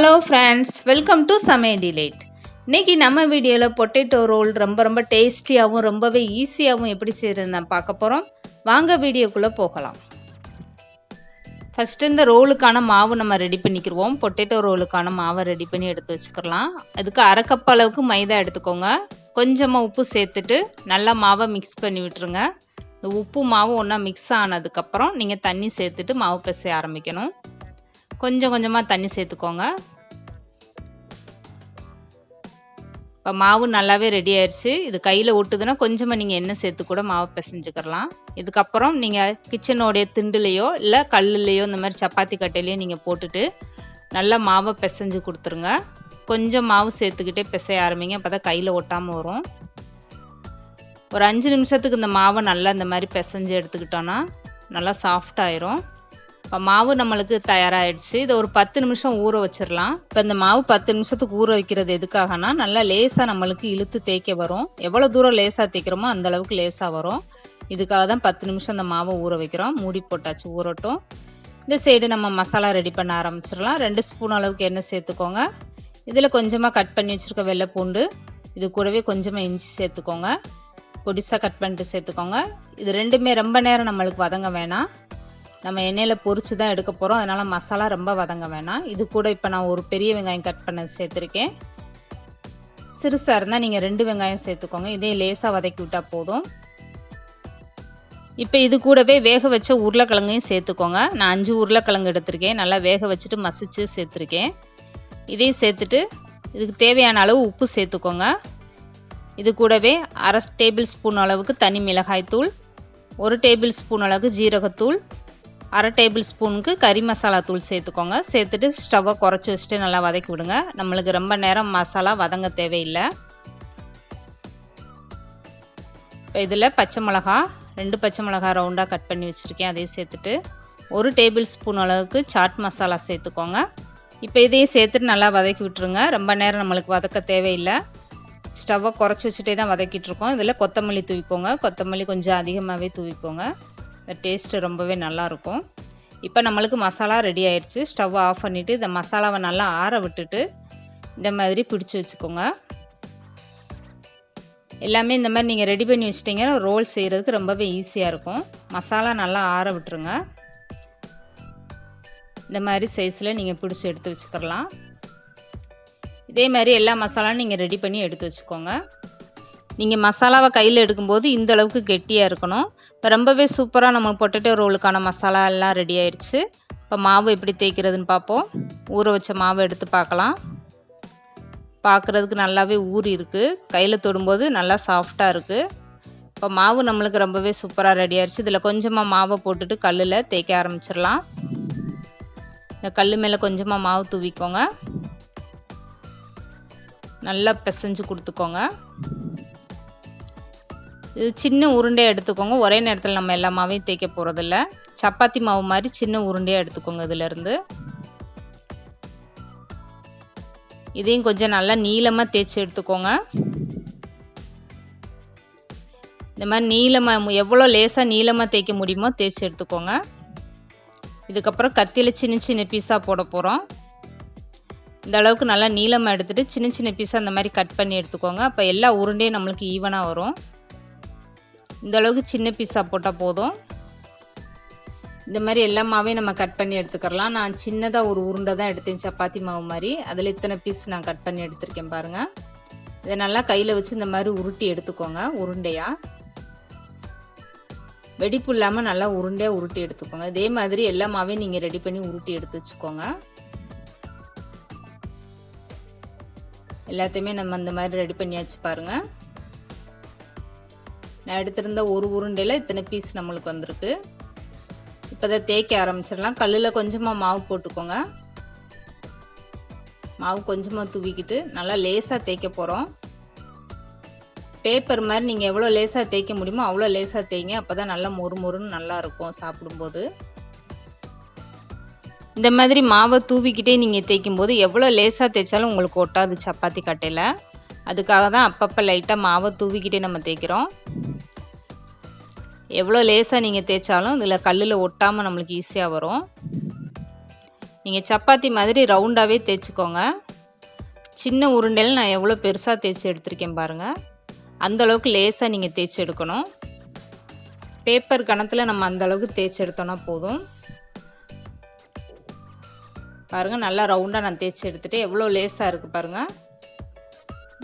Hello friends, welcome to Samayaldelight. இன்னைக்கு நம்ம வீடியோவில் பொட்டேட்டோ ரோல் ரொம்ப டேஸ்டியாகவும் ரொம்பவே ஈஸியாகவும் எப்படி செய்கிறது நான் பார்க்க போகிறோம். வாங்க வீடியோக்குள்ளே போகலாம். ஃபஸ்ட்டு இந்த ரோலுக்கான மாவு நம்ம ரெடி பண்ணிக்கிடுவோம். பொட்டேட்டோ ரோலுக்கான மாவை ரெடி பண்ணி எடுத்து வச்சுக்கலாம். அதுக்கு அரை கப் அளவுக்கு மைதா எடுத்துக்கோங்க. கொஞ்சமாக உப்பு சேர்த்துட்டு நல்லா மாவை மிக்ஸ் பண்ணி விட்டுருங்க. இந்த உப்பு மாவு ஒன்றா மிக்ஸ் ஆனதுக்கப்புறம் நீங்கள் தண்ணி சேர்த்துட்டு மாவு பிசைய ஆரம்பிக்கணும். கொஞ்சமாக தண்ணி சேர்த்துக்கோங்க. இப்போ மாவு நல்லாவே ரெடி ஆயிடுச்சு. இது கையில் ஒட்டுதுன்னா கொஞ்சமாக நீங்கள் எண்ணெய் சேர்த்து கூட மாவு பிசைஞ்சுக்கலாம். இதுக்கப்புறம் நீங்கள் கிச்சனோடைய திண்டுலையோ இல்லை கல்லுலையோ இந்த மாதிரி சப்பாத்தி கட்டையிலையோ நீங்கள் போட்டுட்டு நல்லா மாவை பிசைஞ்சு கொடுத்துருங்க. கொஞ்சம் மாவு சேர்த்துக்கிட்டே பிசைய ஆரம்பிங்க. அப்போ தான் கையில் ஒட்டாமல் வரும். ஒரு 5 நிமிஷத்துக்கு இந்த மாவை நல்லா இந்த மாதிரி பிசைஞ்சு எடுத்துக்கிட்டோன்னா நல்லா சாஃப்டாயிரும். இப்போ மாவு நம்மளுக்கு தயாராகிடுச்சு. இதை ஒரு 10 நிமிஷம் ஊற வச்சிடலாம். இப்போ இந்த மாவு 10 நிமிஷத்துக்கு ஊற வைக்கிறது எதுக்காகனா நல்லா லேசாக நம்மளுக்கு இழுத்து தேய்க்க வரும். எவ்வளோ தூரம் லேசாக தேய்க்கிறோமோ அந்த அளவுக்கு லேசாக வரும். இதுக்காக தான் 10 நிமிஷம் இந்த மாவை ஊற வைக்கிறோம். மூடி போட்டாச்சு, ஊறட்டும். இந்த சைடு நம்ம மசாலா ரெடி பண்ண ஆரம்பிச்சிடலாம். 2 ஸ்பூன் அளவுக்கு எண்ணெய் சேர்த்துக்கோங்க. இதில் கொஞ்சமாக கட் பண்ணி வச்சுருக்க வெள்ளை பூண்டு, இது கூடவே கொஞ்சமாக இஞ்சி சேர்த்துக்கோங்க. பொடிசாக கட் பண்ணிட்டு சேர்த்துக்கோங்க. இது ரெண்டுமே ரொம்ப நேரம் நம்மளுக்கு வதங்க வேணாம். நம்ம எண்ணெயில் பொரிச்சு தான் எடுக்க போகிறோம். அதனால் மசாலா ரொம்ப வதங்க வேணாம். இது கூட இப்போ நான் ஒரு பெரிய வெங்காயம் கட் பண்ண சேர்த்துருக்கேன். சிறுசாக இருந்தால் நீங்கள் 2 வெங்காயம் சேர்த்துக்கோங்க. இதே லேசாக வதக்கி விட்டால் போதும். இப்போ இது கூடவே வேக வச்ச உருளைக்கிழங்கையும் சேர்த்துக்கோங்க. நான் 5 உருளைக்கிழங்கு எடுத்திருக்கேன். நல்லா வேக வச்சுட்டு மசிச்சு சேர்த்துருக்கேன். இதையும் சேர்த்துட்டு இதுக்கு தேவையான அளவு உப்பு சேர்த்துக்கோங்க. இது கூடவே அரை டேபிள் ஸ்பூன் அளவுக்கு தனி மிளகாய் தூள், 1 டேபிள் ஸ்பூன் அளவுக்கு ஜீரகத்தூள், அரை டேபிள் ஸ்பூனுக்கு கறி மசாலா தூள் சேர்த்துக்கோங்க. சேர்த்துட்டு ஸ்டவ்வை குறைச்சி வச்சுட்டு நல்லா வதக்கி விடுங்க. நம்மளுக்கு ரொம்ப நேரம் மசாலா வதங்க தேவையில்லை. இப்போ இதில் பச்சை மிளகா 2 பச்சை மிளகா ரவுண்டாக கட் பண்ணி வச்சுருக்கேன். அதையும் சேர்த்துட்டு 1 டேபிள் ஸ்பூன் அளவுக்கு சாட் மசாலா சேர்த்துக்கோங்க. இப்போ இதையும் சேர்த்துட்டு நல்லா வதக்கி விட்டுருங்க. ரொம்ப நேரம் நம்மளுக்கு வதக்க தேவையில்லை. ஸ்டவ்வை குறைச்சி வச்சுட்டே தான் வதக்கிட்டுருக்கோம். இதில் கொத்தமல்லி தூவிக்கோங்க. கொத்தமல்லி கொஞ்சம் அதிகமாகவே தூவிக்கோங்க. இந்த டேஸ்ட்டு ரொம்பவே நல்லாயிருக்கும். இப்போ நம்மளுக்கு மசாலா ரெடி ஆயிடுச்சு. ஸ்டவ் ஆஃப் பண்ணிவிட்டு இந்த மசாலாவை நல்லா ஆற விட்டுட்டு இந்த மாதிரி பிடிச்சி வச்சுக்கோங்க. எல்லாமே இந்த மாதிரி நீங்கள் ரெடி பண்ணி வச்சிட்டிங்கன்னா ரோல் செய்கிறதுக்கு ரொம்பவே ஈஸியாக இருக்கும். மசாலா நல்லா ஆற விட்டுருங்க. இந்த மாதிரி சைஸில் நீங்கள் பிடிச்சி எடுத்து வச்சுக்கலாம். இதே மாதிரி எல்லா மசாலாவும் நீங்கள் ரெடி பண்ணி எடுத்து வச்சுக்கோங்க. நீங்கள் மசாலாவை கையில் எடுக்கும்போது இந்த அளவுக்கு கெட்டியாக இருக்கணும். இப்போ ரொம்பவே சூப்பராக நம்ம பொட்டேட்டோ ரோலுக்கான மசாலா எல்லாம் ரெடி ஆயிடுச்சு. இப்போ மாவு எப்படி தேய்க்கிறதுன்னு பார்ப்போம். ஊற வச்ச மாவு எடுத்து பார்க்கலாம். பார்க்குறதுக்கு நல்லாவே ஊறி இருக்குது. கையில் தொடும்போது நல்லா சாஃப்டாக இருக்குது. இப்போ மாவு நம்மளுக்கு ரொம்பவே சூப்பராக ரெடி ஆயிடுச்சு. இதில் கொஞ்சமாக மாவை போட்டுட்டு கல்லில் தேய்க்க ஆரம்பிச்சிடலாம். இந்த கல் மேலே கொஞ்சமாக மாவு தூவிக்கோங்க. நல்லா பிசைஞ்சு கொடுத்துக்கோங்க. இது சின்ன உருண்டையாக எடுத்துக்கோங்க. ஒரே நேரத்தில் நம்ம எல்லா மாவையும் தேய்க்க போகிறதில்ல. சப்பாத்தி மாவு மாதிரி சின்ன உருண்டையாக எடுத்துக்கோங்க. இதிலேருந்து இதையும் கொஞ்சம் நல்லா நீளமாக தேய்ச்சி எடுத்துக்கோங்க. இந்த மாதிரி நீளமாக எவ்வளோ லேசாக நீளமாக தேய்க்க முடியுமோ தேய்ச்சி எடுத்துக்கோங்க. இதுக்கப்புறம் கத்தியில் சின்ன பீஸாக போட போகிறோம். இந்த அளவுக்கு நல்லா நீளமாக எடுத்துகிட்டு சின்ன பீஸாக அந்த மாதிரி கட் பண்ணி எடுத்துக்கோங்க. அப்போ எல்லா உருண்டையும் நம்மளுக்கு ஈவனாக வரும். இந்த அளவுக்கு சின்ன பீஸாக போட்டால் போதும். இந்த மாதிரி எல்லா மாவையும் நம்ம கட் பண்ணி எடுத்துக்கலாம். நான் சின்னதாக ஒரு உருண்டை தான் எடுத்தேன், சப்பாத்தி மாவு மாதிரி. அதில் இத்தனை பீஸ் நான் கட் பண்ணி எடுத்திருக்கேன் பாருங்கள். இதை நல்லா கையில் வச்சு இந்த மாதிரி உருட்டி எடுத்துக்கோங்க. உருண்டையாக வெடிப்பு இல்லாமல் நல்லா உருண்டையாக உருட்டி எடுத்துக்கோங்க. இதே மாதிரி எல்லா மாவையும் நீங்கள் ரெடி பண்ணி உருட்டி எடுத்து வச்சுக்கோங்க. எல்லாத்தையுமே நம்ம இந்த மாதிரி ரெடி பண்ணியாச்சு பாருங்கள். நான் எடுத்திருந்த ஒரு உருண்டையில் இத்தனை பீஸ் நம்மளுக்கு வந்திருக்கு. இப்போ அதை தேய்க்க ஆரம்பிச்சிடலாம். கல்லில் கொஞ்சமாக மாவு போட்டுக்கோங்க. மாவு கொஞ்சமாக தூவிக்கிட்டு நல்லா லேசாக தேய்க்க போகிறோம். பேப்பர் மாதிரி நீங்கள் எவ்வளோ லேசாக தேய்க்க முடியுமோ அவ்வளோ லேசாக தேய்ங்க. அப்போ தான் நல்லா மொறுன்னு நல்லாயிருக்கும் சாப்பிடும்போது. இந்த மாதிரி மாவை தூவிக்கிட்டே நீங்கள் தேய்க்கும் போது எவ்வளோ லேசாக தேய்ச்சாலும் உங்களுக்கு ஒட்டாது சப்பாத்தி கட்டையில். அதுக்காக தான் அப்பப்போ லைட்டாக மாவை தூவிக்கிட்டே நம்ம தேய்க்கிறோம். எவ்வளோ லேசாக நீங்கள் தேய்ச்சாலும் இதில் கல்லில் ஒட்டாமல் நம்மளுக்கு ஈஸியாக வரும். நீங்கள் சப்பாத்தி மாதிரி ரவுண்டாகவே தேய்ச்சிக்கோங்க. சின்ன உருண்டையில் நான் எவ்வளோ பெருசாக தேய்ச்சி எடுத்திருக்கேன் பாருங்கள். அந்தளவுக்கு லேசாக நீங்கள் தேய்ச்சி எடுக்கணும். பேப்பர் கணத்தில் நம்ம அந்தளவுக்கு தேய்ச்சி எடுத்தோன்னா போதும். பாருங்கள், நல்லா ரவுண்டாக நான் தேய்ச்சி எடுத்துகிட்டு எவ்வளோ லேசாக இருக்குது பாருங்கள்.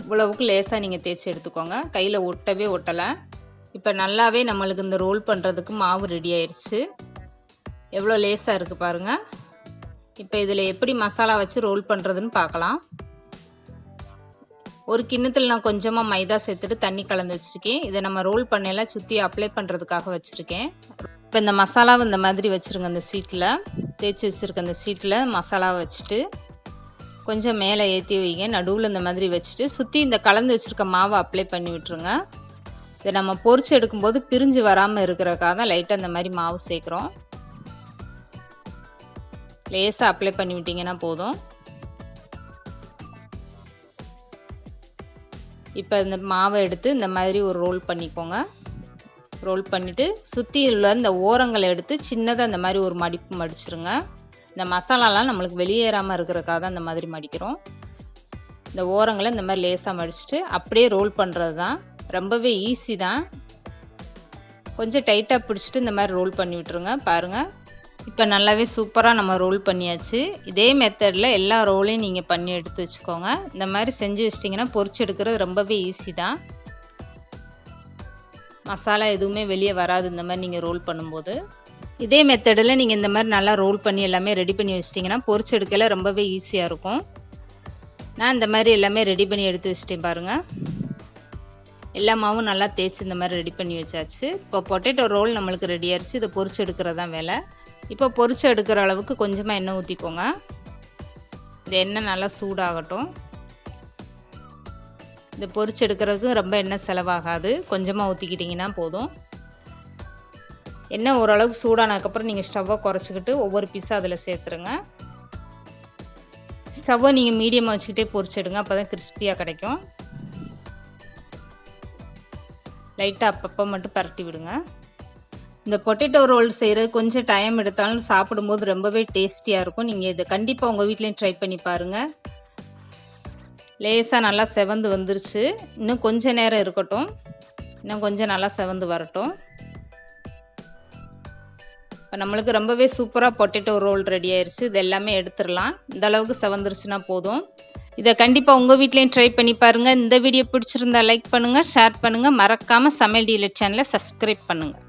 இவ்வளவுக்கு லேசாக நீங்கள் தேய்ச்சி எடுத்துக்கோங்க. கையில் ஒட்டவே ஒட்டலை. இப்போ நல்லாவே நம்மளுக்கு இந்த ரோல் பண்ணுறதுக்கு மாவு ரெடி ஆயிடுச்சு. எவ்வளோ லேசாக இருக்குது பாருங்கள். இப்போ இதில் எப்படி மசாலா வச்சு ரோல் பண்ணுறதுன்னு பார்க்கலாம். ஒரு கிண்ணத்தில் நான் கொஞ்சமாக மைதா சேர்த்துட்டு தண்ணி கலந்து வச்சுருக்கேன். இதை நம்ம ரோல் பண்ணையில் சுற்றி அப்ளை பண்ணுறதுக்காக வச்சுருக்கேன். இப்போ இந்த மசாலாவை இந்த மாதிரி வச்சுருங்க. அந்த சீட்டில் தேய்ச்சி வச்சுருக்க அந்த சீட்டில் மசாலாவை வச்சுட்டு கொஞ்சம் மேலே ஏற்றி வைங்க. நடுவில் இந்த மாதிரி வச்சுட்டு சுற்றி இந்த கலந்து வச்சுருக்க மாவை அப்ளை பண்ணி விட்டுருங்க. இதை நம்ம பொரிச்சு எடுக்கும்போது பிரிஞ்சு வராமல் இருக்கிறக்காக தான் லைட்டாக இந்த மாதிரி மாவு சேர்க்குறோம். லேசாக அப்ளை பண்ணி விட்டிங்கன்னா போதும். இப்போ இந்த மாவை எடுத்து இந்த மாதிரி ஒரு ரோல் பண்ணிக்கோங்க. ரோல் பண்ணிவிட்டு சுற்றி உள்ள இந்த ஓரங்களை எடுத்து சின்னதாக இந்த மாதிரி ஒரு மடிப்பு மடிச்சிருங்க. இந்த மசாலாலாம் நம்மளுக்கு வெளியேறாமல் இருக்கிறக்காக தான் இந்த மாதிரி மடிக்கிறோம். இந்த ஓரங்களை இந்த மாதிரி லேசாக மடிச்சுட்டு அப்படியே ரோல் பண்ணுறது தான். ரொம்பவே ஈஸி தான். கொஞ்சம் டைட்டாக பிடிச்சிட்டு இந்த மாதிரி ரோல் பண்ணி விட்டுருங்க. பாருங்கள், இப்போ நல்லாவே சூப்பராக நம்ம ரோல் பண்ணியாச்சு. இதே மெத்தடில் எல்லா ரோலையும் நீங்கள் பண்ணி எடுத்து வச்சுக்கோங்க. இந்த மாதிரி செஞ்சு வச்சிட்டிங்கன்னா பொரிச்சு எடுக்கிறது ரொம்பவே ஈஸி தான். மசாலா எதுவுமே வெளியே வராது இந்த மாதிரி நீங்கள் ரோல் பண்ணும்போது. இதே மெத்தடில் நீங்கள் இந்த மாதிரி நல்லா ரோல் பண்ணி எல்லாமே ரெடி பண்ணி வச்சிட்டிங்கன்னா பொரிச்சு எடுக்கல ரொம்பவே ஈஸியாக இருக்கும். நான் இந்த மாதிரி எல்லாமே ரெடி பண்ணி எடுத்து வச்சிட்டேன் பாருங்கள். எல்லா மாவும் நல்லா தேய்ச்சி இந்த மாதிரி ரெடி பண்ணி வச்சாச்சு. இப்போ பொட்டேட்டோ ரோல் நம்மளுக்கு ரெடி ஆயிடுச்சு. இதை பொரிச்சு எடுக்கிறது தான் வேலை. இப்போ பொரிச்சு எடுக்கிற அளவுக்கு கொஞ்சமாக எண்ணெய் ஊற்றிக்கோங்க. இந்த எண்ணெய் நல்லா சூடாகட்டும். இந்த பொரிச்சு எடுக்கிறதுக்கு ரொம்ப எண்ணெய் செலவாகாது. கொஞ்சமாக ஊற்றிக்கிட்டிங்கன்னா போதும். எண்ணெய் ஓரளவுக்கு சூடானதுக்கப்புறம் நீங்கள் ஸ்டவ்வை குறைச்சிக்கிட்டு ஒவ்வொரு பீஸாக அதில் சேர்த்துருங்க. ஸ்டவ்வை நீங்கள் மீடியமாக வச்சுக்கிட்டே பொரிச்சிடுங்க. அப்போ தான் கிறிஸ்பியாக கிடைக்கும். லைட்டாக அப்பப்போ மட்டும் பரட்டி விடுங்க. இந்த பொட்டேட்டோ ரோல் செய்கிறது கொஞ்சம் டைம் எடுத்தாலும் சாப்பிடும்போது ரொம்பவே டேஸ்டியாக இருக்கும். நீங்கள் இதை கண்டிப்பாக உங்கள் வீட்லேயும் ட்ரை பண்ணி பாருங்கள். லேசாக நல்லா செவந்து வந்துருச்சு. இன்னும் கொஞ்சம் நேரம் இருக்கட்டும். இன்னும் கொஞ்சம் நல்லா செவந்து வரட்டும். இப்போ நம்மளுக்கு ரொம்பவே சூப்பராக பொட்டேட்டோ ரோல் ரெடி ஆயிடுச்சு. இது எல்லாமே எடுத்துடலாம். இந்த அளவுக்கு செவந்துருச்சுன்னா போதும். இதை கண்டிப்பாக உங்கள் வீட்லேயும் ட்ரை பண்ணி பாருங்கள். இந்த வீடியோ பிடிச்சிருந்தா லைக் பண்ணுங்கள், ஷேர் பண்ணுங்கள். மறக்காமல் சமையல் டீலைட் சேனலை சப்ஸ்கிரைப் பண்ணுங்கள்.